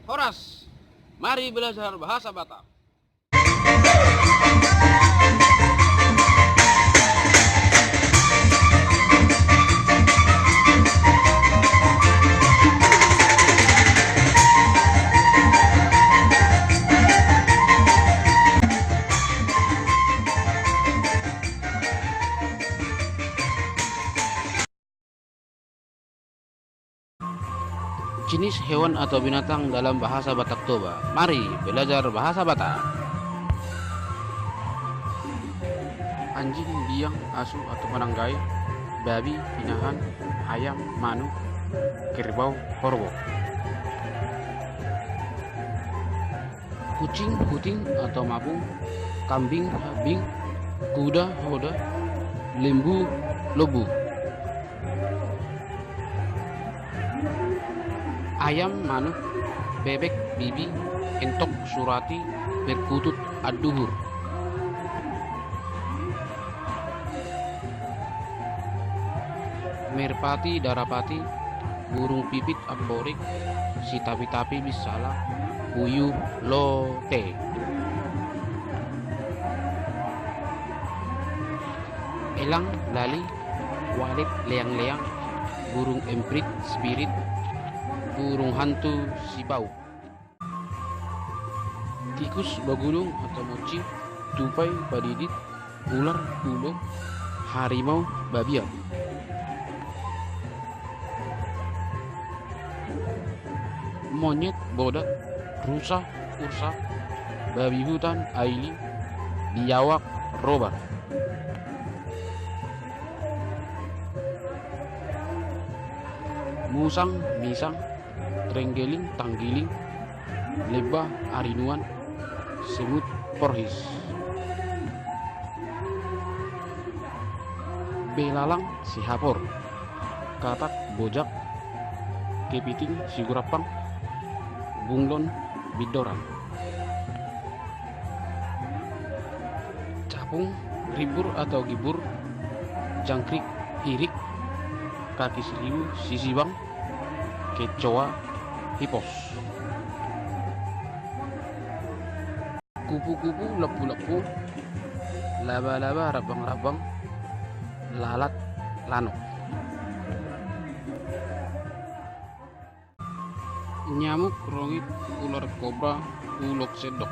Horas, mari belajar bahasa Batak. Jenis hewan atau binatang dalam bahasa Batak Toba. Mari belajar bahasa Batak. Anjing, biang, asu atau penanggai, babi, pinahan, ayam, manuk, kerbau, korbo. Kucing, kuting atau mapung, kambing, habing, kuda, hoda, lembu, lobu. Ayam, manuk, bebek, bibi, entok, surati, perkutut, aduhur. Merpati, darapati, burung pipit, amborik, si tapi-tapi bisala, puyuh, lote. Elang, lali, walet, leang-leang, burung emprit, spirit, burung hantu, sibau. Tikus, bagulung atau mochi, tupai, padidit, ular, kulo, harimau, babian. Monyet, bodak, rusa, ursa, babi hutan, aili, biawak, robar. Musang, misang, trenggeling, tanggiling, lebah, arinuan, semut, porhis. Belalang, sihapor, katak, bojak, kepiting, sigurapang, bunglon, bidoran. Capung, ribur atau gibur, jangkrik, irik, kaki seribu, sisibang, kecoa, hipos. Kupu-kupu, lepu-lepu, laba-laba, rabang-rabang, lalat, lanok. Nyamuk, rongit, ular kobra, ulok sedok.